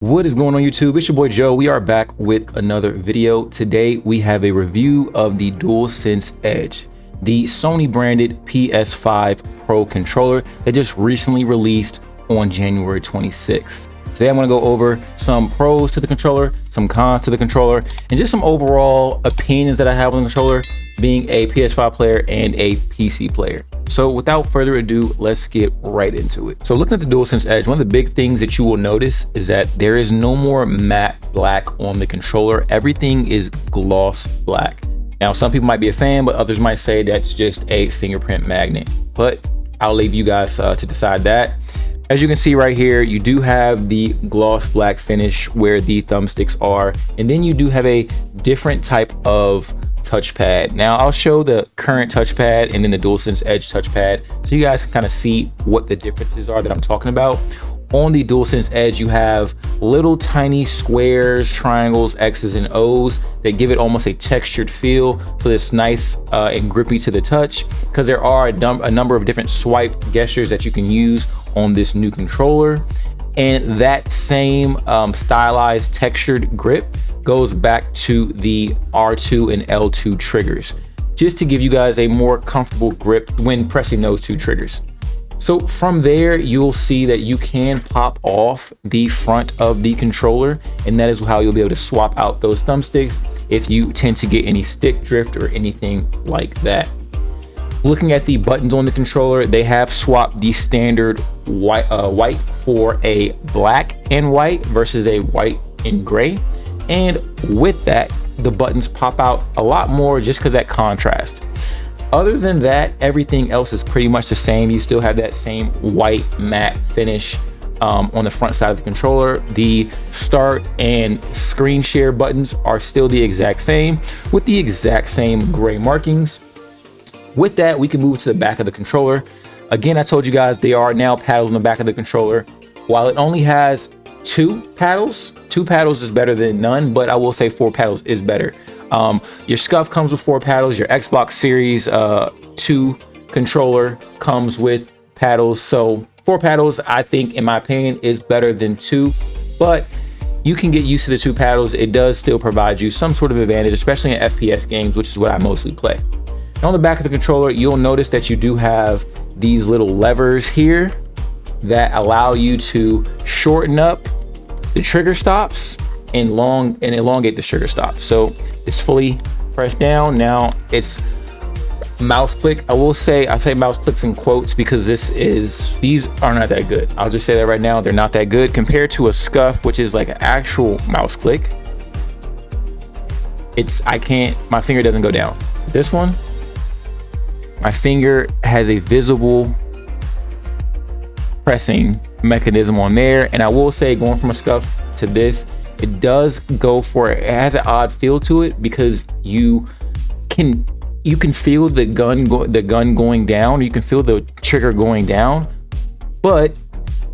What is going on YouTube? It's your boy Joe. We are back with another video. Today we have a review of the Dualsense Edge, the Sony branded PS5 Pro controller that just recently released on January 26th. Today I'm going to go over some pros to the controller, some cons to the controller, and just some overall opinions that I have on the controller, being a PS5 player and a PC player. So without further ado, let's get right into it. So looking at the Dualsense Edge, one of the big things that you will notice is that there is no more matte black on the controller. Everything is gloss black. Now, some people might be a fan, but others might say that's just a fingerprint magnet. But I'll leave you guys to decide that. As you can see right here, you do have the gloss black finish where the thumbsticks are, and then you do have a different type of touchpad. Now I'll show the current touchpad and then the Dualsense Edge touchpad so you guys can kind of see what the differences are that I'm talking about. On the Dualsense Edge, you have little tiny squares, triangles, X's, and O's that give it almost a textured feel, so it's nice and grippy to the touch, because there are a number of different swipe gestures that you can use on this new controller. And that same stylized textured grip goes back to the R2 and L2 triggers, just to give you guys a more comfortable grip when pressing those two triggers. So from there, you'll see that you can pop off the front of the controller, and that is how you'll be able to swap out those thumbsticks if you tend to get any stick drift or anything like that. Looking at the buttons on the controller, they have swapped the standard white for a black and white versus a white and gray. And with that, the buttons pop out a lot more just because that contrast. Other than that, everything else is pretty much the same. You still have that same white matte finish on the front side of the controller. The start and screen share buttons are still the exact same with the exact same gray markings. With that, we can move to the back of the controller. Again, I told you guys there are now paddles on the back of the controller. While it only has two paddles is better than none, but I will say 4 paddles is better. Your SCUF comes with 4 paddles. Your Xbox Series 2 controller comes with paddles. So 4 paddles, I think, in my opinion, is better than 2, but you can get used to the 2 paddles. It does still provide you some sort of advantage, especially in FPS games, which is what I mostly play. And on the back of the controller, you'll notice that you do have these little levers here that allow you to shorten up the trigger stops and elongate the trigger stops. So it's fully pressed down. Now it's mouse click. I say mouse clicks in quotes because these are not that good. I'll just say that right now, they're not that good compared to a SCUF, which is like an actual mouse click. My finger doesn't go down. This one, my finger has a visible pressing mechanism on there. And I will say, going from a SCUF to this, it does go for it. It has an odd feel to it because you can feel the gun going down. You can feel the trigger going down, but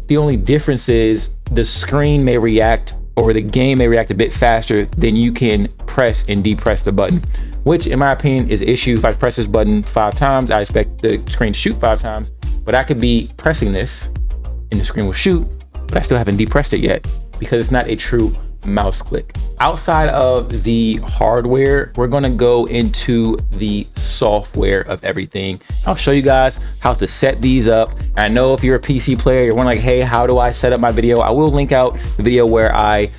the only difference is the screen may react, or the game may react a bit faster than you can press and depress the button, which in my opinion is an issue. If I press this button 5 times, I expect the screen to shoot 5 times, but I could be pressing this and the screen will shoot, but I still haven't depressed it yet because it's not a true mouse click. Outside of the hardware, we're gonna go into the software of everything. I'll show you guys how to set these up. And I know if you're a PC player, you're wondering like, hey, how do I set up my video? I will link out the video where I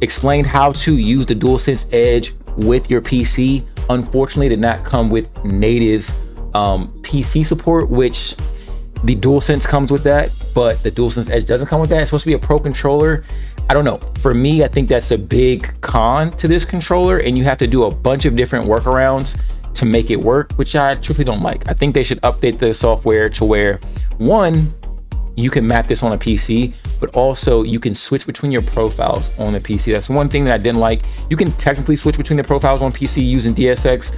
explained how to use the Dualsense Edge with your PC. Unfortunately, it did not come with native PC support, which the Dualsense comes with that, but the Dualsense Edge doesn't come with that. It's supposed to be a pro controller. I don't know. For me, I think that's a big con to this controller, and you have to do a bunch of different workarounds to make it work, which I truthfully don't like. I think they should update the software to where, one, you can map this on a PC, but also you can switch between your profiles on the PC. That's one thing that I didn't like. You can technically switch between the profiles on PC using DSX,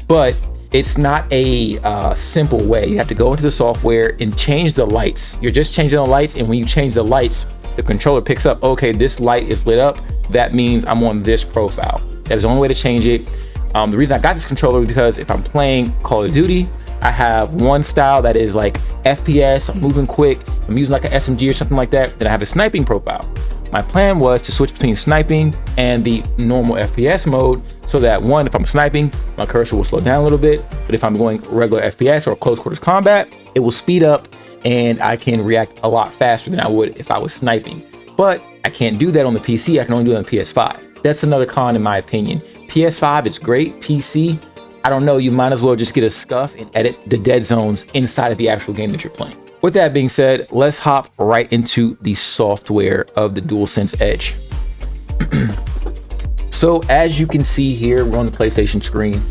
but it's not a simple way. You have to go into the software and change the lights. You're just changing the lights, and when you change the lights, the controller picks up, okay, this light is lit up. That means I'm on this profile. That is the only way to change it. The reason I got this controller is because if I'm playing Call of Duty, I have one style that is like FPS, I'm moving quick, I'm using like an SMG or something like that. Then I have a sniping profile. my plan was to switch between sniping and the normal FPS mode, so that one, if I'm sniping, my cursor will slow down a little bit, but if I'm going regular FPS or close quarters combat, it will speed up and I can react a lot faster than I would if I was sniping. But I can't do that on the PC, I can only do it on the PS5. That's another con in my opinion. PS5 is great, PC, I don't know, you might as well just get a scuff and edit the dead zones inside of the actual game that you're playing. With that being said, let's hop right into the software of the DualSense Edge. So as you can see here, we're on the PlayStation screen.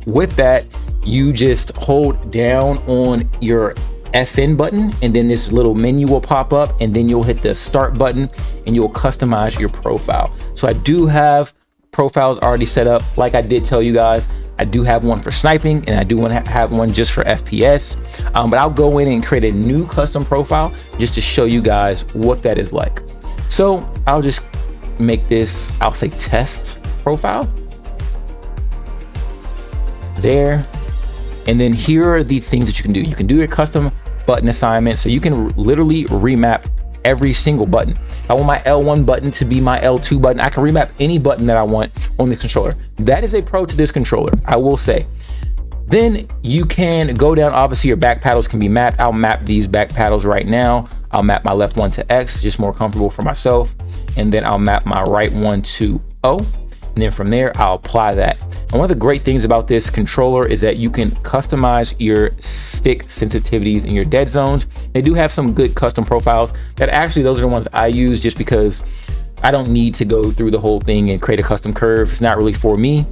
With that, you just hold down on your FN button and then this little menu will pop up, and then you'll hit the start button and you'll customize your profile. So I do have profiles already set up. Like I did tell you guys, I do have one for sniping and I do want to have one just for FPS, but I'll go in and create a new custom profile just to show you guys what that is like. So I'll just make this, I'll say test profile there. And then here are the things that you can do. You can do your custom button assignment. So you can literally remap every single button. If I want my L1 button to be my L2 button, I can remap any button that I want on the controller. That is a pro to this controller, I will say. Then you can go down, obviously your back paddles can be mapped. I'll map these back paddles right now. I'll map my left one to X, just more comfortable for myself. And then I'll map my right one to O. And then from there, I'll apply that. And one of the great things about this controller is that you can customize your stick sensitivities in your dead zones. They do have some good custom profiles that actually, those are the ones I use just because I don't need to go through the whole thing and create a custom curve. It's not really for me.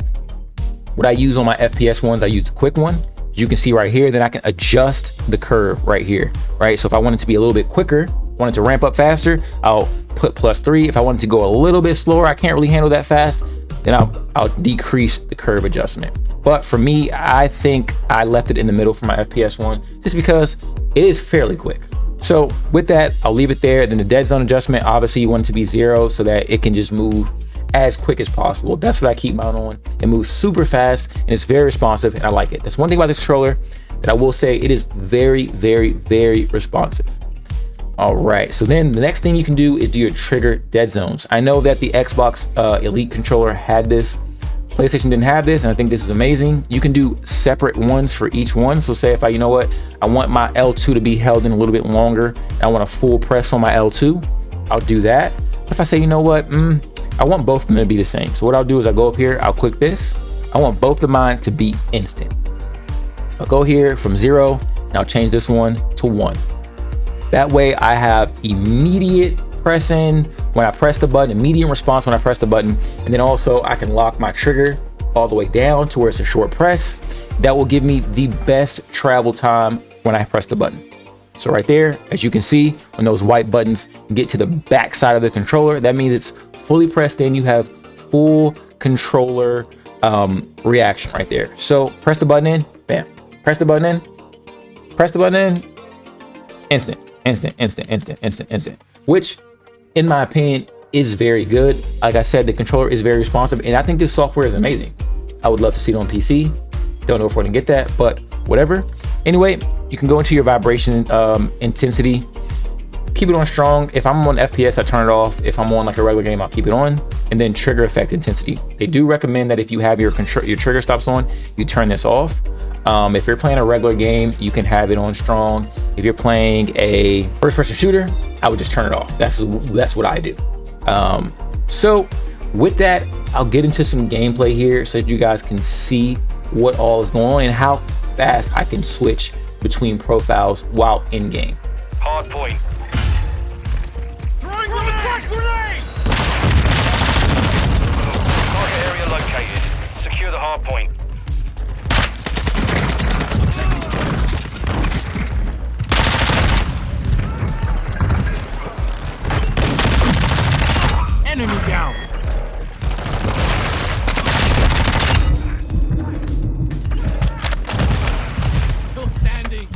What I use on my FPS ones, I use the quick one. You can see right here, then I can adjust the curve right here, right? So if I want it to be a little bit quicker, want it to ramp up faster, I'll put +3. If I want it to go a little bit slower, I can't really handle that fast, then I'll decrease the curve adjustment. But for me, I think I left it in the middle for my FPS one, just because it is fairly quick. So with that, I'll leave it there. Then the dead zone adjustment, obviously you want it to be 0 so that it can just move as quick as possible. That's what I keep mine on. It moves super fast and it's very responsive and I like it. That's one thing about this controller that I will say, it is very, very, very responsive. All right, so then the next thing you can do is do your trigger dead zones. I know that the Xbox Elite controller had this, PlayStation didn't have this, and I think this is amazing. You can do separate ones for each one. So say if I, you know what, I want my L2 to be held in a little bit longer, I want a full press on my L2, I'll do that. But if I say, you know what, I want both of them to be the same. So what I'll do is I'll go up here, I'll click this. I want both of mine to be instant. I'll go here from 0, and I'll change this one to 1. That way I have immediate pressing when I press the button, immediate response when I press the button. And then also I can lock my trigger all the way down to where it's a short press. That will give me the best travel time when I press the button. So right there, as you can see, when those white buttons get to the back side of the controller, that means it's fully pressed in. You have full controller reaction right there. So press the button in, bam. Press the button in, press the button in, instant. Instant, which in my opinion is very good. Like I said, the controller is very responsive and I think this software is amazing. I would love to see it on PC. Don't know if we're gonna get that, but whatever. Anyway, you can go into your vibration intensity, keep it on strong. If I'm on FPS, I turn it off. If I'm on like a regular game, I'll keep it on. And then trigger effect intensity. They do recommend that if you have your trigger stops on, you turn this off. If you're playing a regular game, you can have it on strong. If you're playing a first-person shooter, I would just turn it off. That's what I do. So with that, I'll get into some gameplay here so that you guys can see what all is going on and how fast I can switch between profiles while in game. Hard point. Throwing a crash grenade! Target area located. Secure the hard point. Enemy down. Still standing.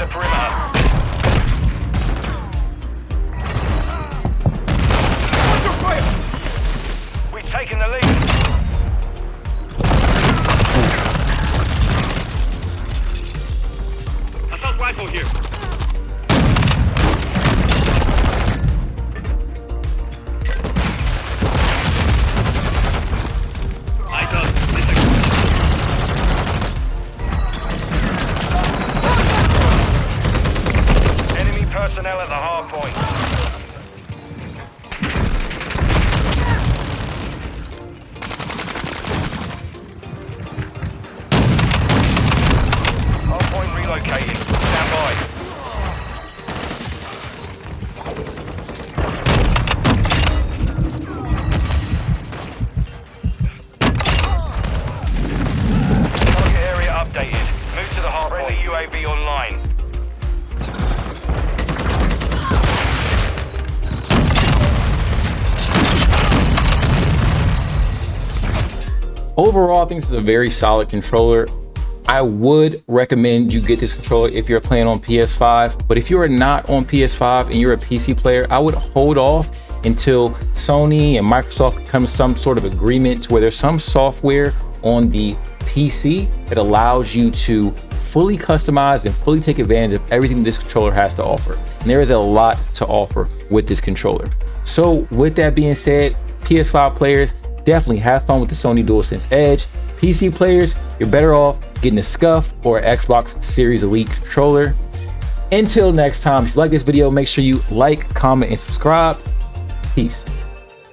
the perimeter. Under fire! We've taken the lead. Assault rifle here. Personnel at the hard point. Hard point relocated. Stand by. Target area updated. Move to the hard point. Friendly UAV online. Overall, I think this is a very solid controller. I would recommend you get this controller if you're playing on PS5, but if you are not on PS5 and you're a PC player, I would hold off until Sony and Microsoft come to some sort of agreement to where there's some software on the PC that allows you to fully customize and fully take advantage of everything this controller has to offer. And there is a lot to offer with this controller. So with that being said, PS5 players, definitely have fun with the Sony Dualsense Edge. PC players, you're better off getting a SCUF or Xbox Series Elite controller. Until next time, if you like this video, make sure you like, comment, and subscribe. Peace.